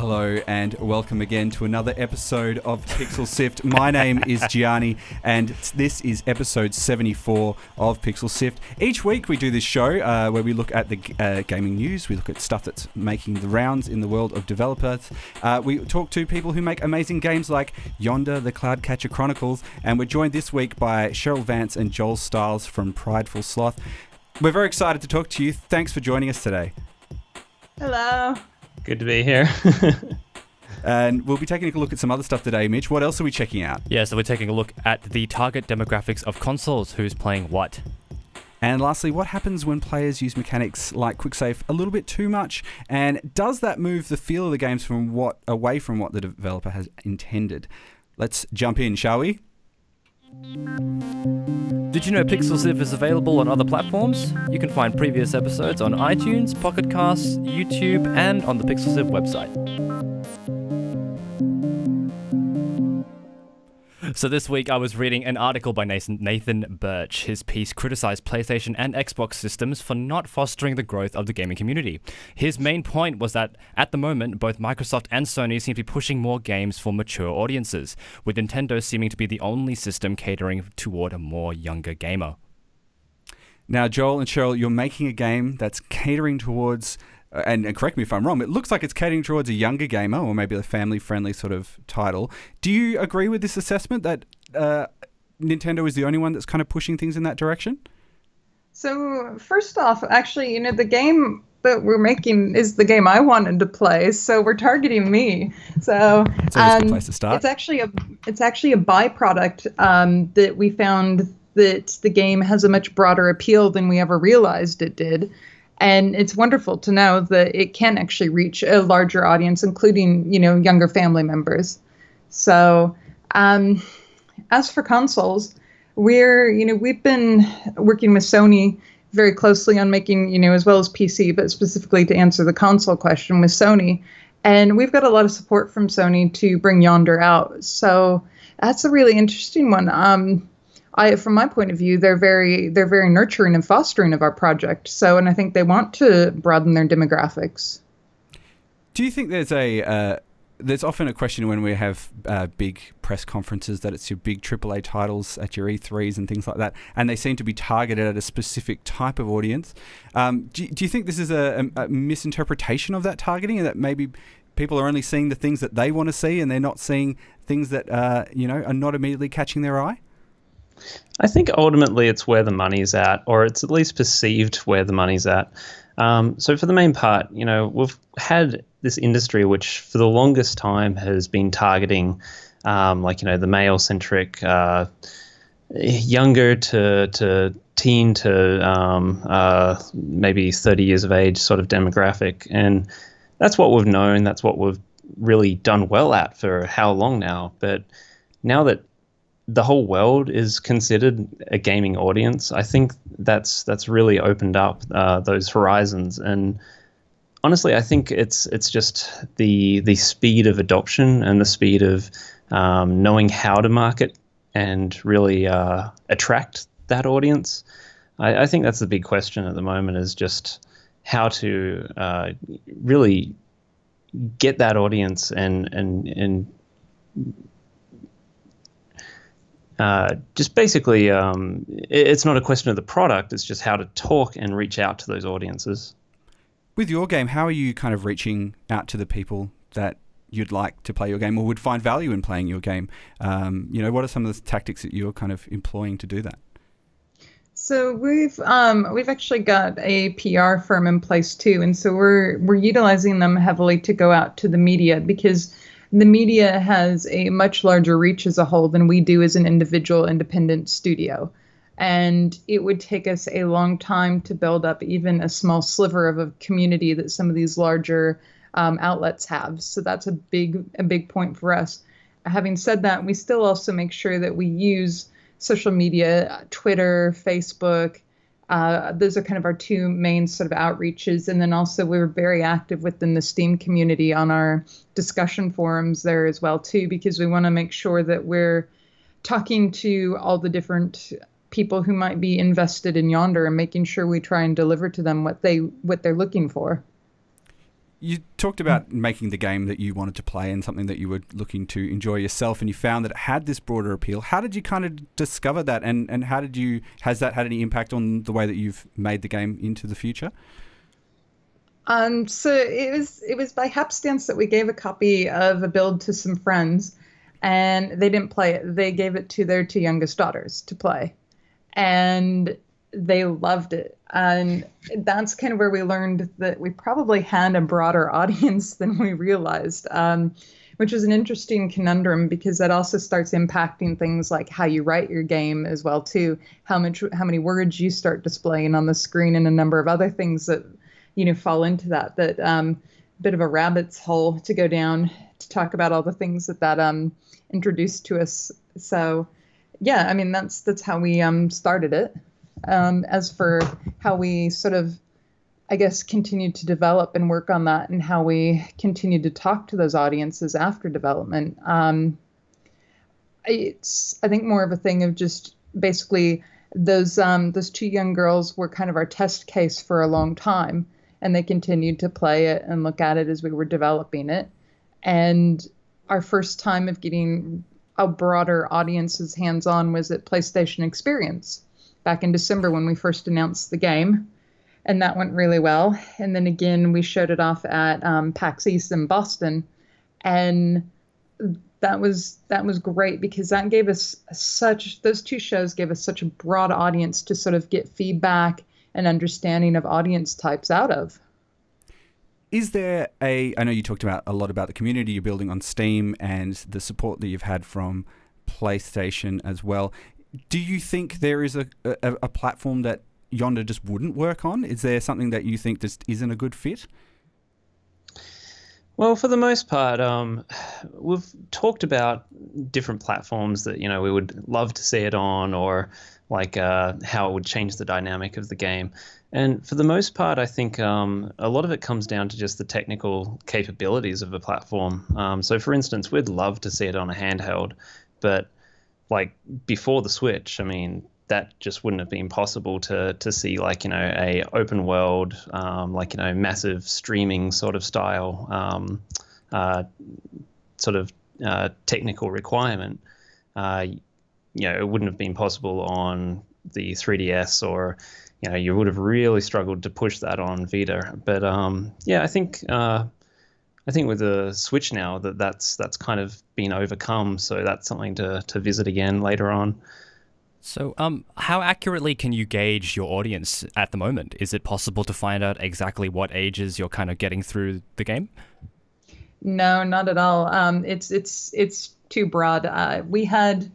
Hello and welcome again to another episode of Pixel Sift. My name is Gianni and this is episode 74 of Pixel Sift. Each week we do this show where we look at the gaming news, we look at stuff that's making the rounds in the world of developers. We talk to people who make amazing games like Yonder, the Cloud Catcher Chronicles, and we're joined this week by Cheryl Vance and Joel Stiles from Prideful Sloth. We're very excited to talk to you. Thanks for joining us today. Hello. Good to be here. And we'll be taking a look at some other stuff today, Mitch. What else are we checking out? Yeah, so we're taking a look at the target demographics of consoles, who's playing what. And lastly, what happens when players use mechanics like quick save a little bit too much? And does that move the feel of the games away from what the developer has intended? Let's jump in, shall we? Did you know Pixel Sift is available on other platforms? You can find previous episodes on iTunes, Pocket Casts, YouTube, and on the Pixel Sift website. So this week I was reading an article by Nathan Birch. His piece criticized PlayStation and Xbox systems for not fostering the growth of the gaming community. His main point was that at the moment, both Microsoft and Sony seem to be pushing more games for mature audiences, with Nintendo seeming to be the only system catering toward a more younger gamer. Now, Joel and Cheryl, you're making a game that's catering towards... And correct me if I'm wrong, it looks like it's catering towards a younger gamer or maybe a family-friendly sort of title. Do you agree with this assessment that Nintendo is the only one that's kind of pushing things in that direction? So first off, actually, the game that we're making is the game I wanted to play, so we're targeting me. So it's always a good place to start. It's actually a byproduct that we found that the game has a much broader appeal than we ever realized it did. And it's wonderful to know that it can actually reach a larger audience, including, younger family members. So as for consoles, we've been working with Sony very closely on making, as well as PC, but specifically to answer the console question with Sony. And we've got a lot of support from Sony to bring Yonder out. So that's a really interesting one. From my point of view, they're very nurturing and fostering of our project. So, and I think they want to broaden their demographics. Do you think there's often a question when we have big press conferences that it's your big AAA titles at your E3s and things like that, and they seem to be targeted at a specific type of audience? Do you think this is a misinterpretation of that targeting, and that maybe people are only seeing the things that they want to see, and they're not seeing things that are not immediately catching their eye? I think ultimately it's where the money's at, or it's at least perceived where the money's at. So for the main part, we've had this industry which for the longest time has been targeting the male-centric, younger to teen to maybe 30 years of age sort of demographic. And that's what we've known. That's what we've really done well at for how long now. But now that the whole world is considered a gaming audience, I think that's really opened up those horizons. And honestly, I think it's just the speed of adoption and the speed of knowing how to market and really attract that audience. I think that's the big question at the moment, is just how to really get that audience and just basically, it's not a question of the product, it's just how to talk and reach out to those audiences. With your game, how are you kind of reaching out to the people that you'd like to play your game or would find value in playing your game? What are some of the tactics that you're kind of employing to do that? So we've actually got a PR firm in place too, and so we're utilizing them heavily to go out to the media, because the media has a much larger reach as a whole than we do as an individual independent studio. And it would take us a long time to build up even a small sliver of a community that some of these larger outlets have. So that's a big point for us. Having said that, we still also make sure that we use social media, Twitter, Facebook. Those are kind of our two main sort of outreaches. And then also we're very active within the Steam community on our discussion forums there as well too, because we want to make sure that we're talking to all the different people who might be invested in Yonder and making sure we try and deliver to them what they're looking for. You talked about making the game that you wanted to play and something that you were looking to enjoy yourself, and you found that it had this broader appeal. How did you kind of discover that, and has that had any impact on the way that you've made the game into the future? So it was by hapstance that we gave a copy of a build to some friends, and they didn't play it. They gave it to their two youngest daughters to play, and they loved it. And that's kind of where we learned that we probably had a broader audience than we realized, which is an interesting conundrum, because that also starts impacting things like how you write your game as well too, how many words you start displaying on the screen, and a number of other things that fall into that bit of a rabbit's hole to go down to talk about all the things that introduced to us. So yeah, I mean, that's how we started it. As for how we sort of, I guess, continued to develop and work on that, and how we continued to talk to those audiences after development, it's, I think, more of a thing of just basically those two young girls were kind of our test case for a long time, and they continued to play it and look at it as we were developing it. And our first time of getting a broader audience's hands-on was at PlayStation Experience back in December when we first announced the game, and that went really well. And then again, we showed it off at PAX East in Boston, and that was great, because that gave us those two shows gave us such a broad audience to sort of get feedback and understanding of audience types out of. Is there I know you talked about a lot about the community you're building on Steam and the support that you've had from PlayStation as well. Do you think there is a platform that Yonder just wouldn't work on? Is there something that you think just isn't a good fit? Well, for the most part, we've talked about different platforms that we would love to see it on, or like how it would change the dynamic of the game. And for the most part, I think a lot of it comes down to just the technical capabilities of a platform. So, for instance, we'd love to see it on a handheld, but like before the Switch, I mean, that just wouldn't have been possible to see like, a open world, massive streaming sort of style, technical requirement. It wouldn't have been possible on the 3DS, or, you would have really struggled to push that on Vita. But I think with the Switch now that's kind of been overcome, so that's something to visit again later on. So, how accurately can you gauge your audience at the moment? Is it possible to find out exactly what ages you're kind of getting through the game? No, not at all. It's too broad. We had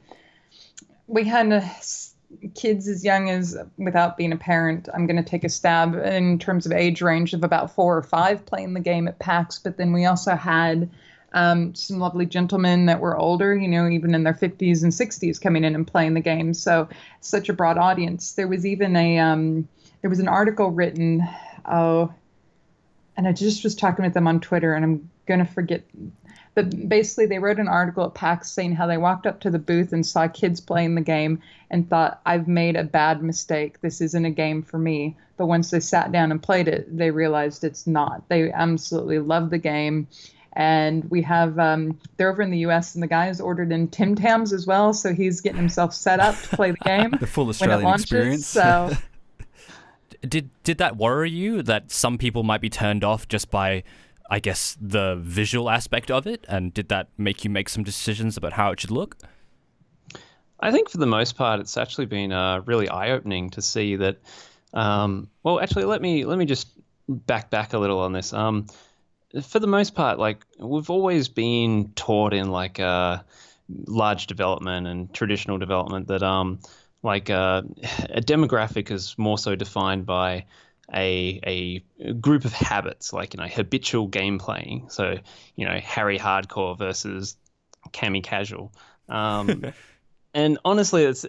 kids as young as, without being a parent, I'm going to take a stab in terms of age range of about 4 or 5 playing the game at PAX. But then we also had some lovely gentlemen that were older, even in their 50s and 60s, coming in and playing the game. So such a broad audience. There was even there was an article written, and I just was talking with them on Twitter, and I'm going to forget. But basically, they wrote an article at PAX saying how they walked up to the booth and saw kids playing the game and thought, I've made a bad mistake. This isn't a game for me. But once they sat down and played it, they realized it's not. They absolutely love the game. And we have, they're over in the US, and the guy has ordered in Tim Tams as well. So he's getting himself set up to play the game. The full Australian experience. So. Did that worry you, that some people might be turned off just by, I guess, the visual aspect of it? And did that make you make some decisions about how it should look? I think for the most part, it's actually been really eye-opening to see that. Well, actually, let me just back a little on this. For the most part, like, we've always been taught in like large development and traditional development that a demographic is more so defined by a group of habits, like, habitual game playing. So, Harry hardcore versus Cammy casual. And honestly, it's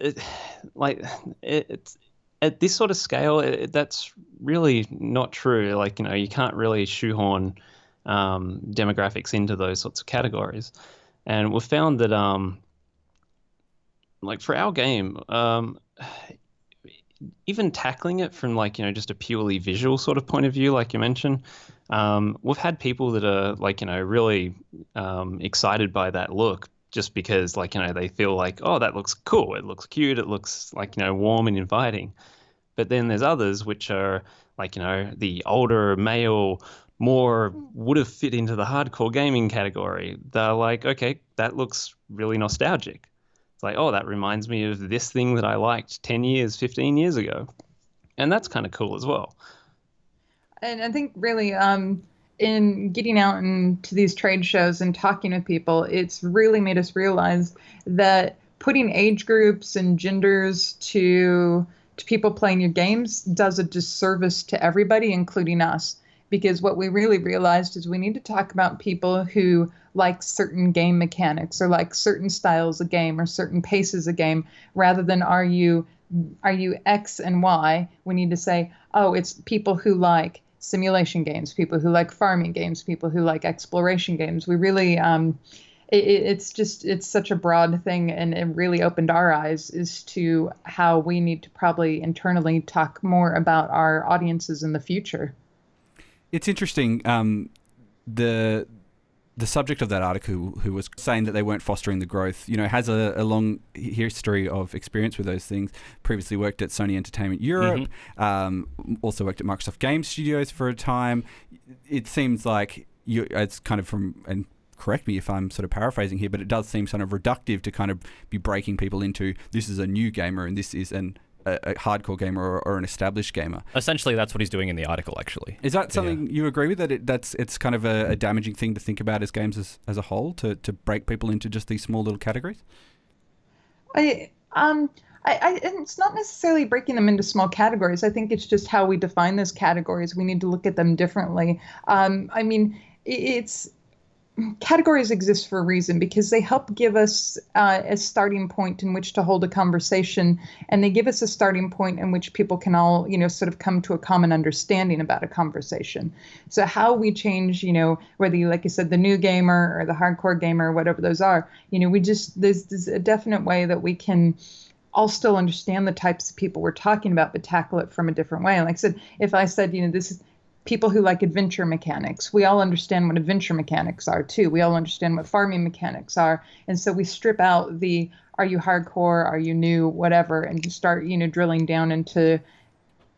at this sort of scale, that's really not true. Like, you can't really shoehorn demographics into those sorts of categories. And we've found that, like, for our game, even tackling it from, like, just a purely visual sort of point of view, like you mentioned, we've had people that are like, really excited by that look just because like, they feel like, oh, that looks cool. It looks cute. It looks like, warm and inviting. But then there's others which are like, the older male, more would have fit into the hardcore gaming category. They're like, okay, that looks really nostalgic. It's like, oh, that reminds me of this thing that I liked 10 years, 15 years ago. And that's kind of cool as well. And I think really in getting out into these trade shows and talking with people, it's really made us realize that putting age groups and genders to people playing your games does a disservice to everybody, including us. Because what we really realized is we need to talk about people who like certain game mechanics or like certain styles of game or certain paces of game, rather than are you X and Y. We need to say, oh, it's people who like simulation games, people who like farming games, people who like exploration games. We really, it's such a broad thing, and it really opened our eyes as to how we need to probably internally talk more about our audiences in the future. It's interesting. The subject of that article, who was saying that they weren't fostering the growth, has a long history of experience with those things. Previously worked at Sony Entertainment Europe, also worked at Microsoft Game Studios for a time. It seems like it's kind of from, and correct me if I'm sort of paraphrasing here, but it does seem kind of reductive to kind of be breaking people into this is a new gamer and this is a hardcore gamer or an established gamer. Essentially, that's what he's doing in the article, actually. Is that something you agree with, that it's kind of a damaging thing to think about as games as a whole, to break people into just these small little categories? It's not necessarily breaking them into small categories. I think it's just how we define those categories. We need to look at them differently. Categories exist for a reason, because they help give us a starting point in which to hold a conversation, and they give us a starting point in which people can all, sort of come to a common understanding about a conversation. So how we change, whether you, like you said, the new gamer or the hardcore gamer or whatever those are, there's a definite way that we can all still understand the types of people we're talking about, but tackle it from a different way. And like I said, if I said, this is people who like adventure mechanics, we all understand what adventure mechanics are too. We all understand what farming mechanics are. And so we strip out the, are you hardcore, are you new, whatever, and just start, drilling down into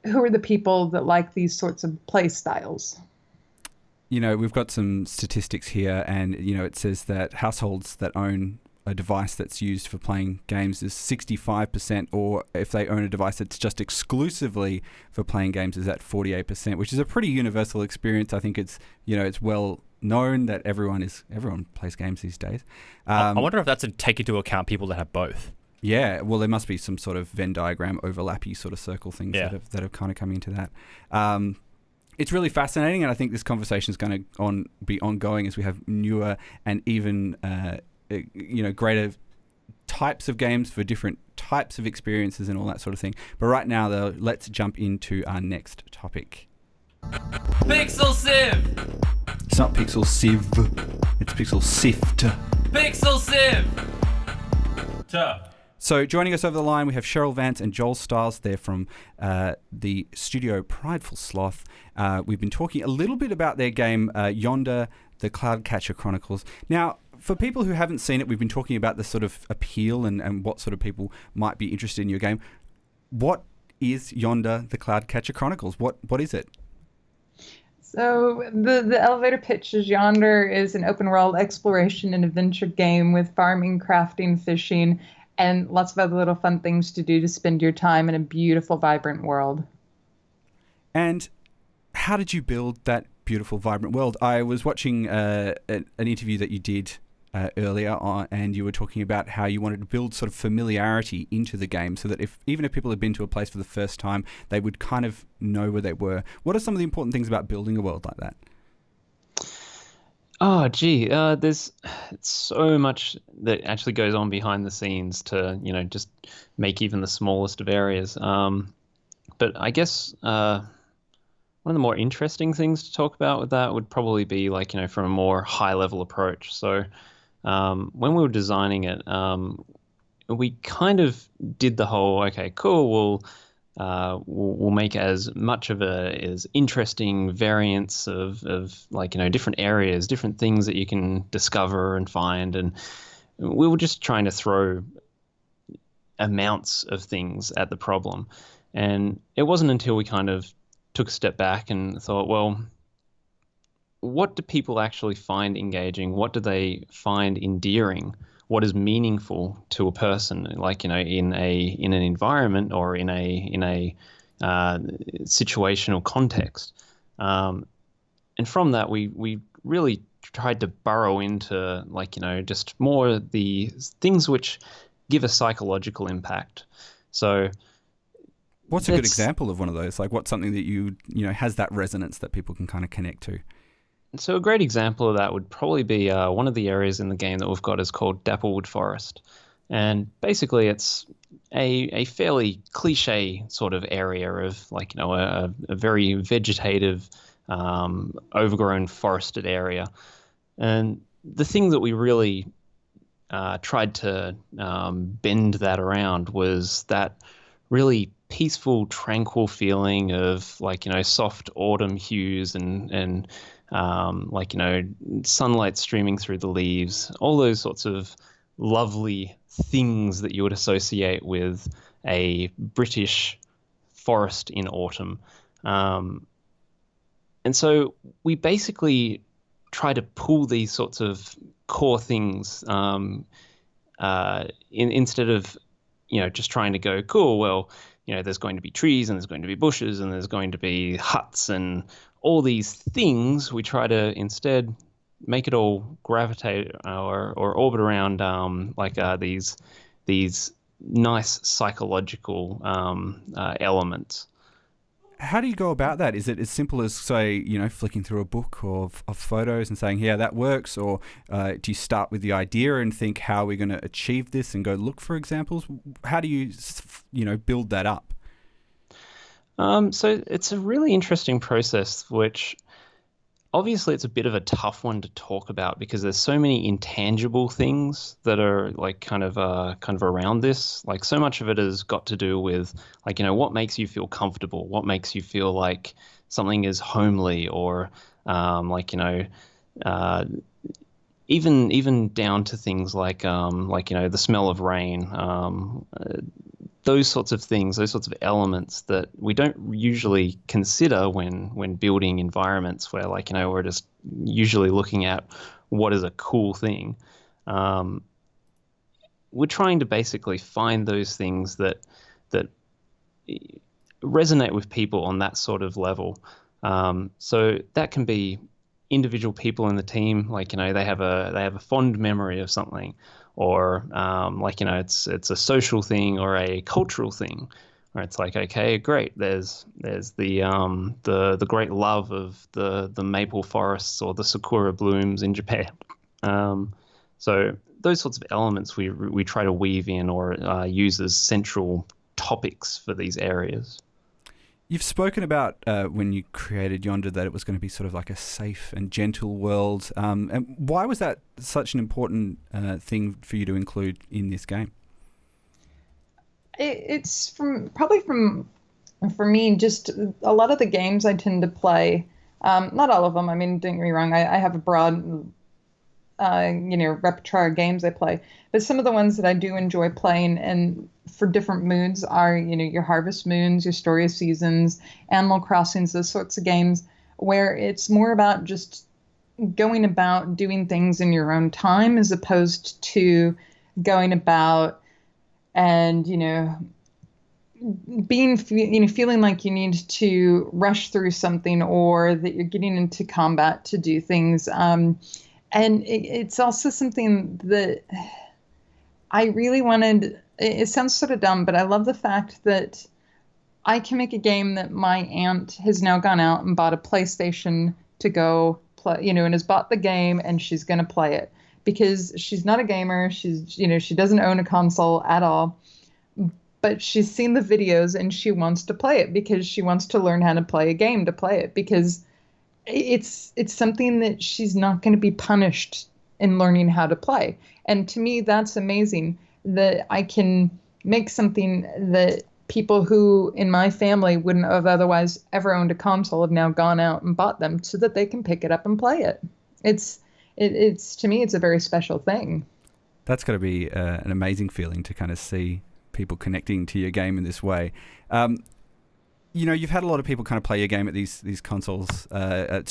who are the people that like these sorts of play styles. We've got some statistics here, and, it says that households that own a device that's used for playing games is 65%, or if they own a device that's just exclusively for playing games is at 48%, which is a pretty universal experience. I think it's, it's well known that everyone plays games these days. I wonder if that's to take into account people that have both. Yeah, well, there must be some sort of Venn diagram overlappy sort of circle things that have kind of come into that. It's really fascinating, and I think this conversation is going to be ongoing as we have newer and even greater types of games for different types of experiences and all that sort of thing. But right now, though, let's jump into our next topic. Pixel Sieve! It's not Pixel Sieve, it's Pixel Sift. Pixel Sieve! So joining us over the line, we have Cheryl Vance and Joel Stiles. They're from the studio Prideful Sloth. We've been talking a little bit about their game, Yonder, the Cloud Catcher Chronicles. Now, for people who haven't seen it, we've been talking about the sort of appeal and what sort of people might be interested in your game. What is Yonder, the Cloud Catcher Chronicles? What is it? So the elevator pitch is Yonder is an open world exploration and adventure game with farming, crafting, fishing, and lots of other little fun things to do to spend your time in a beautiful, vibrant world. And how did you build that beautiful, vibrant world? I was watching an interview that you did earlier on, and you were talking about how you wanted to build sort of familiarity into the game so that even if people had been to a place for the first time, they would kind of know where they were. What are some of the important things about building a world like that? Oh, gee, there's so much that actually goes on behind the scenes to, just make even the smallest of areas. But I guess one of the more interesting things to talk about with that would probably be from a more high-level approach. So when we were designing it, we kind of did the whole, okay, cool, we'll make as much of as interesting variants of like, different areas, different things that you can discover and find. And we were just trying to throw amounts of things at the problem. And it wasn't until we kind of took a step back and thought, well, what do people actually find engaging? What do they find endearing? What is meaningful to a person, like, in an environment or in a situational context? And from that, we really tried to burrow into, like, just more the things which give a psychological impact. So what's a good example of one of those? Like, what's something that has that resonance that people can kind of connect to? So a great example of that would probably be one of the areas in the game that we've got is called Dapplewood Forest. And basically it's a fairly cliche sort of area of, like, a very vegetative, overgrown forested area. And the thing that we really tried to bend that around was that really peaceful, tranquil feeling of, like, soft autumn hues and like, sunlight streaming through the leaves, all those sorts of lovely things that you would associate with a British forest in autumn. And so we basically try to pull these sorts of core things instead of, just trying to go, cool, well, there's going to be trees and there's going to be bushes and there's going to be huts and all these things. We try to instead make it all gravitate or orbit around these nice psychological elements. How do you go about that? Is it as simple as, say, flicking through a book of photos and saying, yeah, that works? Or do you start with the idea and think, how are we going to achieve this, and go look for examples? How do you, build that up? So it's a really interesting process, which obviously it's a bit of a tough one to talk about because there's so many intangible things that are, like, kind of around this. Like, so much of it has got to do with, like, what makes you feel comfortable, what makes you feel like something is homely, or even down to things like the smell of rain, those sorts of things, those sorts of elements that we don't usually consider when building environments where, like, we're just usually looking at what is a cool thing. We're trying to basically find those things that resonate with people on that sort of level. So that can be individual people in the team, like, they have a fond memory of something, or it's a social thing or a cultural thing, where it's like, okay, great, there's the great love of the maple forests or the sakura blooms in Japan. So those sorts of elements we try to weave in or use as central topics for these areas. You've spoken about when you created Yonder that it was going to be sort of like a safe and gentle world. And why was that such an important thing for you to include in this game? It's for me, just a lot of the games I tend to play, not all of them. I mean, don't get me wrong, I have a broad repertoire of games I play, but some of the ones that I do enjoy playing and for different moods are, your Harvest Moons, your Story of Seasons, Animal Crossings, those sorts of games where it's more about just going about doing things in your own time as opposed to going about and, feeling like you need to rush through something or that you're getting into combat to do things. And it's also something that I really wanted. It sounds sort of dumb, but I love the fact that I can make a game that my aunt has now gone out and bought a PlayStation to go play, and has bought the game and she's going to play it because she's not a gamer. She doesn't own a console at all, but she's seen the videos and she wants to play it because she wants to learn how to play a game to play it because it's something that she's not going to be punished in learning how to play. And to me, that's amazing that I can make something that people who in my family wouldn't have otherwise ever owned a console have now gone out and bought them so that they can pick it up and play it. It's to me, it's a very special thing. That's got to be an amazing feeling to kind of see people connecting to your game in this way. You've had a lot of people kind of play your game at these consoles, at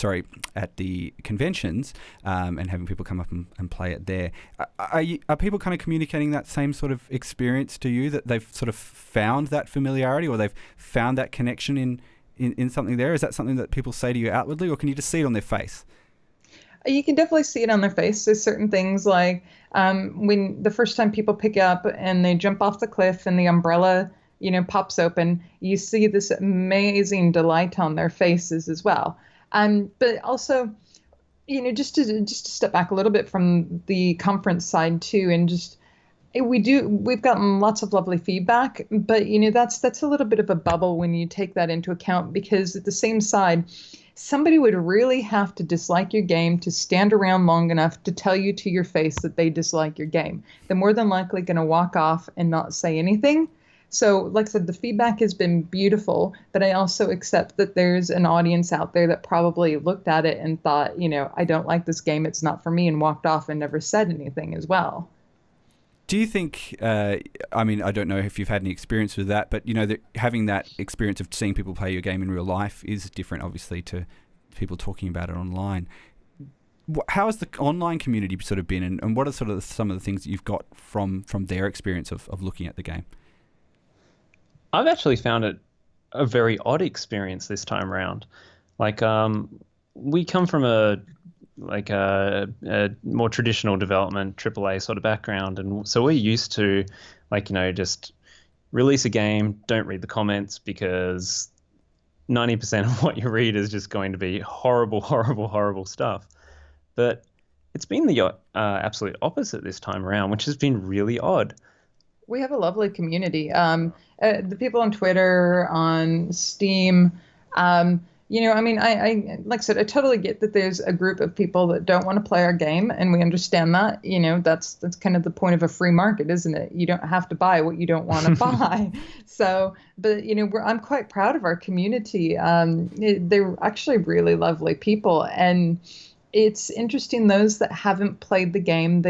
the conventions, and having people come up and play it there. Are people kind of communicating that same sort of experience to you, that they've sort of found that familiarity or they've found that connection in something there? Is that something that people say to you outwardly, or can you just see it on their face? You can definitely see it on their face. There's certain things like when the first time people pick up and they jump off the cliff and the umbrella, pops open, you see this amazing delight on their faces as well. But also, just to step back a little bit from the conference side too, and we've gotten lots of lovely feedback, but that's a little bit of a bubble when you take that into account, because at the same side, somebody would really have to dislike your game to stand around long enough to tell you to your face that they dislike your game. They're more than likely going to walk off and not say anything. So, like I said, the feedback has been beautiful, but I also accept that there's an audience out there that probably looked at it and thought, I don't like this game, it's not for me, and walked off and never said anything as well. Do you think, I don't know if you've had any experience with that, but, having that experience of seeing people play your game in real life is different, obviously, to people talking about it online. How has the online community sort of been, and what are sort of some of the things that you've got from their experience of looking at the game? I've actually found it a very odd experience this time around. Like, we come from a more traditional development, AAA sort of background, and so we're used to, just release a game, don't read the comments, because 90% of what you read is just going to be horrible, horrible, horrible stuff. But it's been the absolute opposite this time around, which has been really odd. We have a lovely community. The people on Twitter, on Steam, I like I said, I totally get that there's a group of people that don't want to play our game, and we understand that. That's kind of the point of a free market, isn't it? You don't have to buy what you don't want to buy. So, but I'm quite proud of our community. They're actually really lovely people, and it's interesting, those that haven't played the game,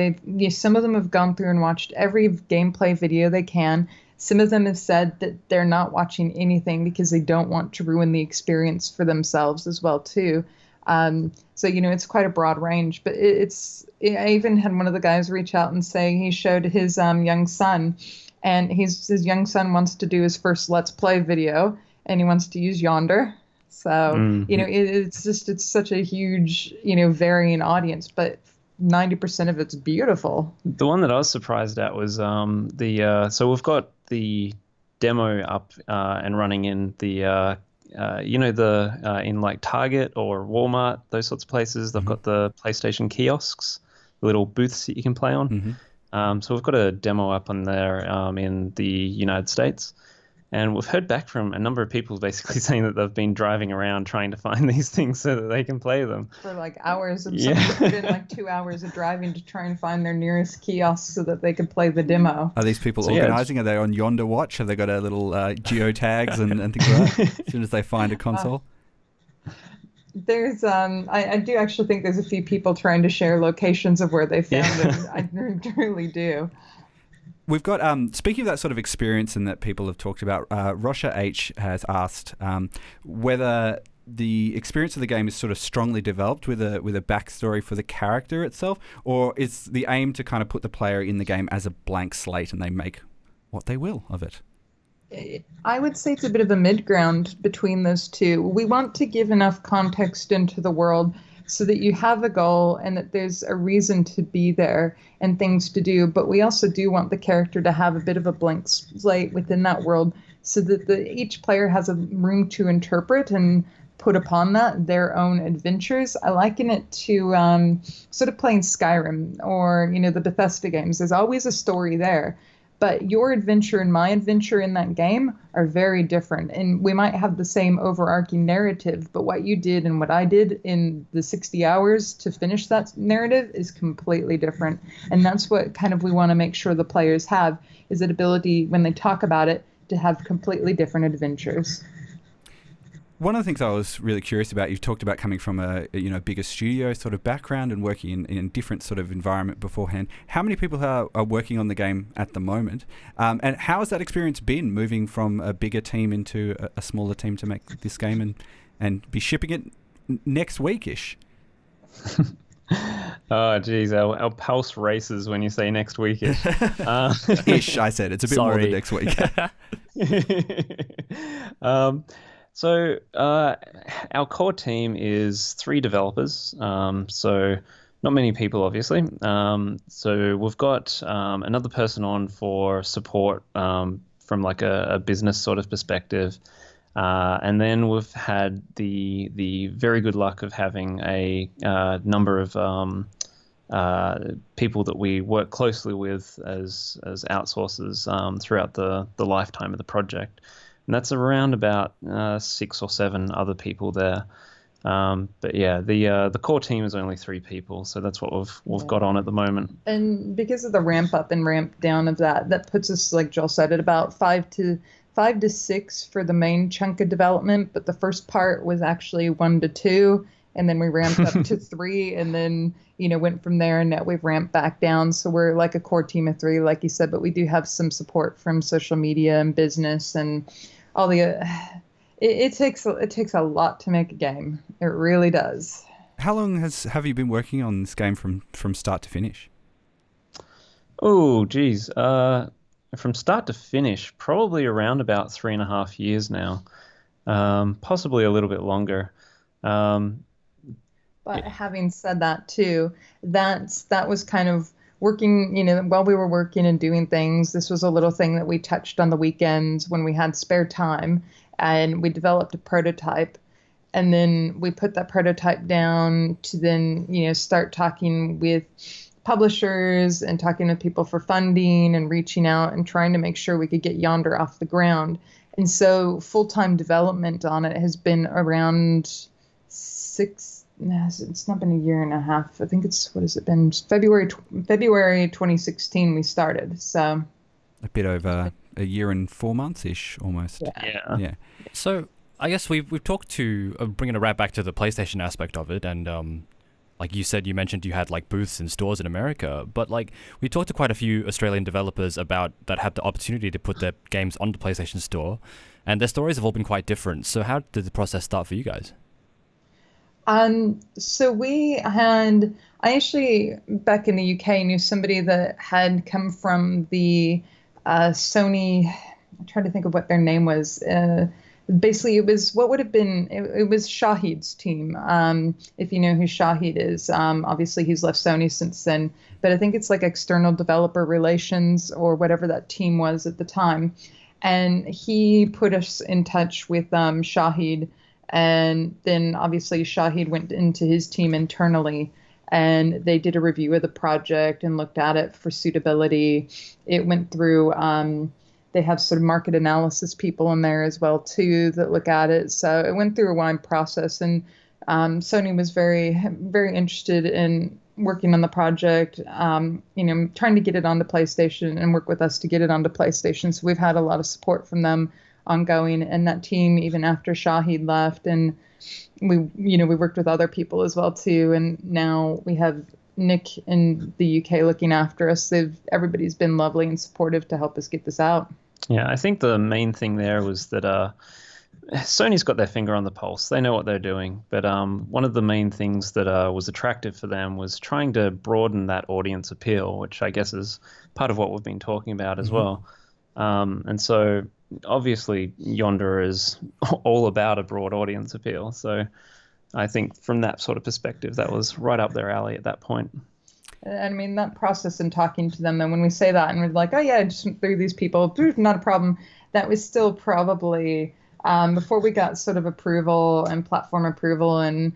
some of them have gone through and watched every gameplay video they can. Some of them have said that they're not watching anything because they don't want to ruin the experience for themselves as well too. So it's quite a broad range. But I even had one of the guys reach out and say he showed his young son, and his young son wants to do his first Let's Play video, and he wants to use Yonder. So, it's such a huge, varying audience, but 90% of it's beautiful. The one that I was surprised at was so we've got the demo up and running in the, in like Target or Walmart, those sorts of places. They've got the PlayStation kiosks, the little booths that you can play on. So we've got a demo up on there in the United States. And we've heard back from a number of people basically saying that they've been driving around trying to find these things so that they can play them. For like hours. And some people put in like 2 hours of driving to try and find their nearest kiosk so that they could play the demo. Are these people organising? Are they on Yonder Watch? Have they got a little geotags and things like that as soon as they find a console? There's I do actually think there's a few people trying to share locations of where they found it. I really do. We've got, speaking of that sort of experience and that people have talked about, Rosha H has asked whether the experience of the game is sort of strongly developed with a backstory for the character itself, or is the aim to kind of put the player in the game as a blank slate and they make what they will of it? I would say it's a bit of a mid-ground between those two. We want to give enough context into the world so that you have a goal and that there's a reason to be there and things to do. But we also do want the character to have a bit of a blank slate within that world so that each player has a room to interpret and put upon that their own adventures. I liken it to sort of playing Skyrim or, the Bethesda games. There's always a story there. But your adventure and my adventure in that game are very different. And we might have the same overarching narrative, but what you did and what I did in the 60 hours to finish that narrative is completely different. And that's what kind of we want to make sure the players have, is that ability when they talk about it to have completely different adventures. One of the things I was really curious about, you've talked about coming from a bigger studio sort of background and working in a different sort of environment beforehand. How many people are working on the game at the moment? And how has that experience been, moving from a bigger team into a smaller team to make this game and be shipping it next week-ish? Oh, geez, our pulse races when you say next week-ish. Ish, I said. It's a bit more than next week. So our core team is 3 developers, so not many people, obviously. So we've got another person on for support from like a business sort of perspective. And then we've had the very good luck of having a number of people that we work closely with as outsourcers throughout the lifetime of the project. And that's around about 6 or 7 other people there. But yeah, the core team is only 3 people, so that's what we've got on at the moment. And because of the ramp up and ramp down of that puts us, like Joel said, at about 5 to 6 for the main chunk of development. But the first part was actually 1 to 2, and then we ramped up to 3, and then went from there. And now we've ramped back down, so we're like a core team of 3, like you said. But we do have some support from social media and business and all the. It takes a lot to make a game. It really does. How long have you been working on this game from start to finish? Oh, geez. From start to finish, probably around about 3.5 years now. Possibly a little bit longer. But having said that too, that was kind of working, while we were working and doing things. This was a little thing that we touched on the weekends when we had spare time, and we developed a prototype. And then we put that prototype down to then, start talking with publishers and talking with people for funding and reaching out and trying to make sure we could get Yonder off the ground. And so full-time development on it has been around it's not been a year and a half. I think it's, what has it been? February 2016 we started. So a bit over a year and 4 months-ish almost. Yeah. So I guess we've talked to bringing it right back to the PlayStation aspect of it, and like you mentioned you had like booths in stores in America, but like we talked to quite a few Australian developers about that had the opportunity to put their games on the PlayStation Store, and their stories have all been quite different. So how did the process start for you guys? So I actually, back in the UK, knew somebody that had come from the Sony. I'm trying to think of what their name was. Basically, it was what would have been, it was Shahid's team. If you know who Shahid is, obviously he's left Sony since then, but I think it's like external developer relations or whatever that team was at the time. And he put us in touch with Shahid. And then obviously Shahid went into his team internally, and they did a review of the project and looked at it for suitability. It went through, they have sort of market analysis people in there as well too that look at it. So it went through a wide process, and Sony was very, very interested in working on the project, trying to get it onto PlayStation and work with us to get it onto PlayStation. So we've had a lot of support from them ongoing, and that team even after Shahid left, and we worked with other people as well too, and now we have Nick in the UK looking after us. Everybody's been lovely and supportive to help us get this out. Yeah, I think the main thing there was that Sony's got their finger on the pulse. They know what they're doing, but one of the main things that was attractive for them was trying to broaden that audience appeal, which I guess is part of what we've been talking about as well. And so obviously Yonder is all about a broad audience appeal. So I think from that sort of perspective, that was right up their alley at that point. I mean, that process and talking to them, then when we say that and we're like, oh yeah, I just went through these people, not a problem. That was still probably before we got sort of approval and platform approval and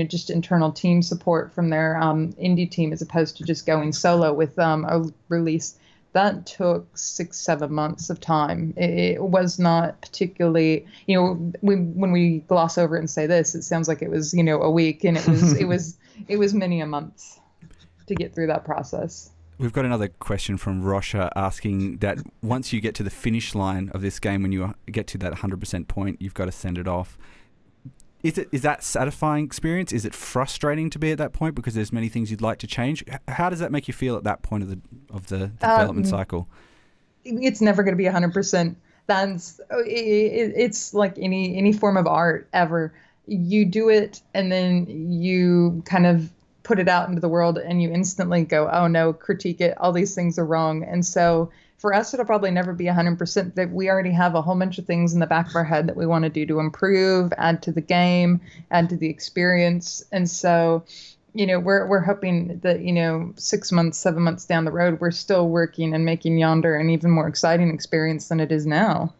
just internal team support from their indie team, as opposed to just going solo with a release. That took 6-7 months of time. It was not particularly, when we gloss over it and say this, it sounds like it was, a week, and it was many a months to get through that process. We've got another question from Rosha asking that once you get to the finish line of this game, when you get to that 100% point, you've got to send it off. Is that satisfying experience? Is it frustrating to be at that point because there's many things you'd like to change? How does that make you feel at that point of the development cycle? It's never going to be 100%. It's like any form of art ever. You do it and then you kind of put it out into the world and you instantly go, oh no, critique it. All these things are wrong. And so for us, it'll probably never be 100%. That we already have a whole bunch of things in the back of our head that we want to do to improve, add to the game, add to the experience. And so, we're hoping that, 6 months, 7 months down the road, we're still working and making Yonder an even more exciting experience than it is now.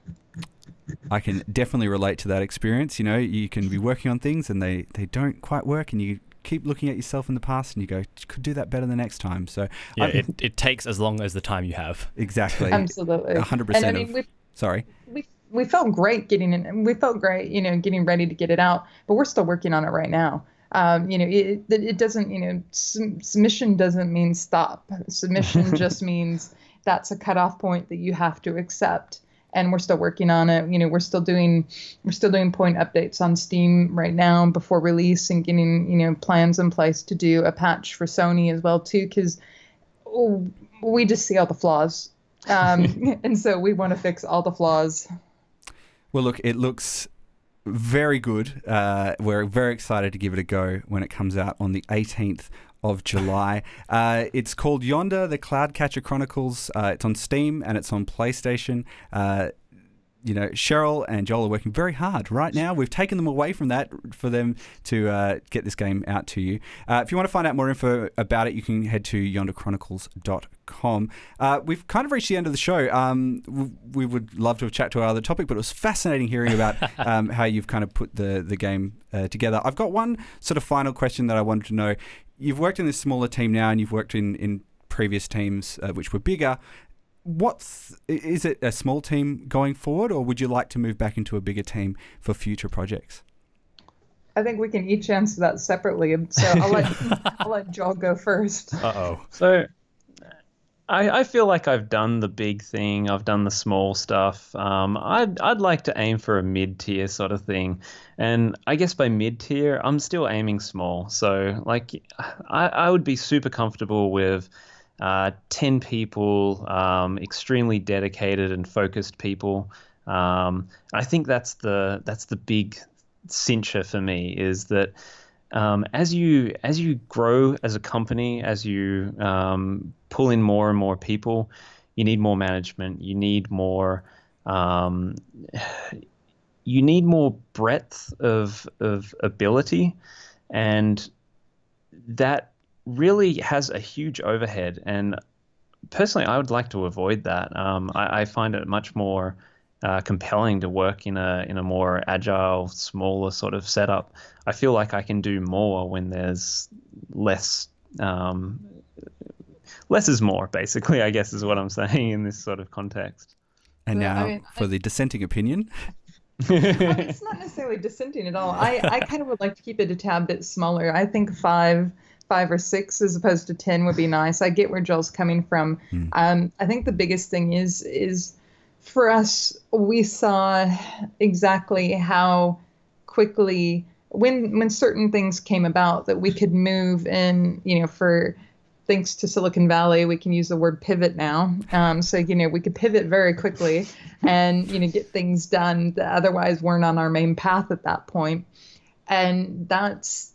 I can definitely relate to that experience. You can be working on things and they don't quite work, and you keep looking at yourself in the past and you go, could do that better the next time. So yeah, it takes as long as the time you have. Exactly. Absolutely. 100%. And I mean, we felt great getting in, and we felt great, getting ready to get it out, but we're still working on it right now. It doesn't, submission doesn't mean stop. Submission just means that's a cutoff point that you have to accept. And we're still working on it. We're still doing point updates on Steam right now before release, and getting, plans in place to do a patch for Sony as well too, because we just see all the flaws. And so we want to fix all the flaws. Well, look, it looks very good. We're very excited to give it a go when it comes out on the 18th of July. It's called Yonder, the Cloud Catcher Chronicles. It's on Steam and it's on PlayStation. Cheryl and Joel are working very hard right now. We've taken them away from that for them to get this game out to you. If you want to find out more info about it, you can head to yonderchronicles.com. We've kind of reached the end of the show. We would love to have chat to our other topic, but it was fascinating hearing about how you've kind of put the game together. I've got one sort of final question that I wanted to know. You've worked in this smaller team now, and you've worked in previous teams which were bigger. Is it a small team going forward, or would you like to move back into a bigger team for future projects? I think we can each answer that separately. So I'll let Joel go first. Uh-oh. So I feel like I've done the big thing. I've done the small stuff. I'd like to aim for a mid-tier sort of thing. And I guess by mid-tier, I'm still aiming small. So I would be super comfortable with 10 people, extremely dedicated and focused people. I think that's the big cincher for me, is that as you grow as a company, as you pull in more and more people, you need more management. You need more breadth of ability, and that really has a huge overhead. And personally, I would like to avoid that. I find it much more compelling to work in a more agile, smaller sort of setup. I feel like I can do more when there's less. Less is more, basically, I guess, is what I'm saying in this sort of context. And now for the dissenting opinion. It's not necessarily dissenting at all. I kind of would like to keep it a tad bit smaller. I think five or six as opposed to 10 would be nice. I get where Joel's coming from. I think the biggest thing is for us, we saw exactly how quickly when certain things came about that we could move in, for thanks to Silicon Valley, we can use the word pivot now. So, we could pivot very quickly and, get things done that otherwise weren't on our main path at that point. And that's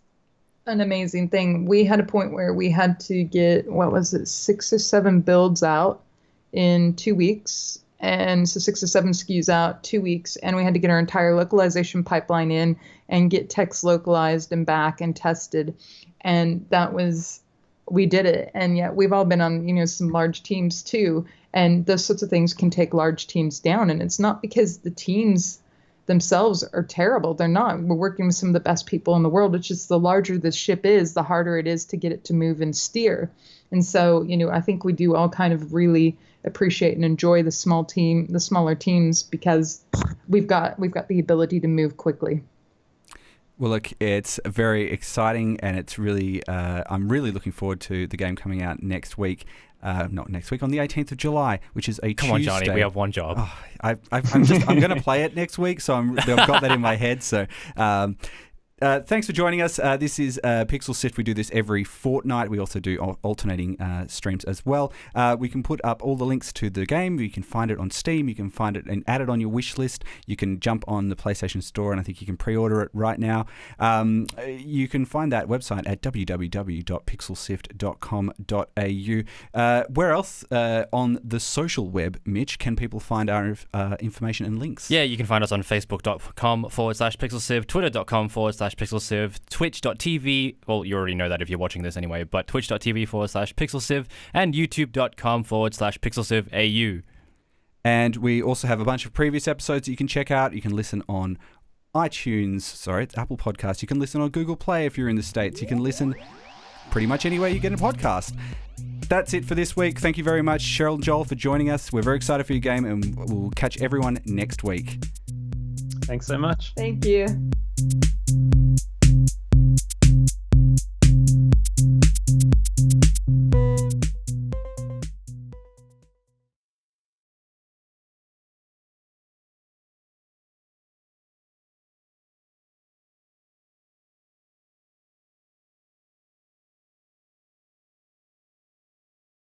an amazing thing. We had a point where we had to get, 6 or 7 builds out in 2 weeks. And so 6 or 7 SKUs out, 2 weeks. And we had to get our entire localization pipeline in and get text localized and back and tested. And we did it. And yet we've all been on, some large teams too. And those sorts of things can take large teams down. And it's not because the teams themselves are terrible. They're not. We're working with some of the best people in the world. It's just the larger the ship is, the harder it is to get it to move and steer. And so, I think we do all kind of really appreciate and enjoy the smaller teams, because we've got the ability to move quickly. Well, look, it's very exciting, and it's really I'm really looking forward to the game coming out next week. Not next week, on the 18th of July, which is a Come on, Tuesday. Johnny, we have one job. Oh, I'm going to play it next week, so I've got that in my head. So. Thanks for joining us. This is Pixel Sift. We do this every fortnight. We also do alternating streams as well. We can put up all the links to the game. You can find it on Steam. You can find it and add it on your wish list. You can jump on the PlayStation Store, and I think you can pre-order it right now. You can find that website at www.pixelsift.com.au. Where else on the social web, Mitch, can people find our information and links? Yeah, you can find us on facebook.com/pixelsift, twitter.com/pixelsift, twitch.tv, well, you already know that if you're watching this anyway, but twitch.tv/pixelsift, and youtube.com/pixelsivau. And we also have a bunch of previous episodes that you can check out. You can listen on it's Apple Podcasts. You can listen on Google Play if you're in the States. You can listen pretty much anywhere you get a podcast. That's it for this week. Thank you very much, Cheryl and Joel, for joining us. We're very excited for your game, and we'll catch everyone next week. Thanks so much. Thank you.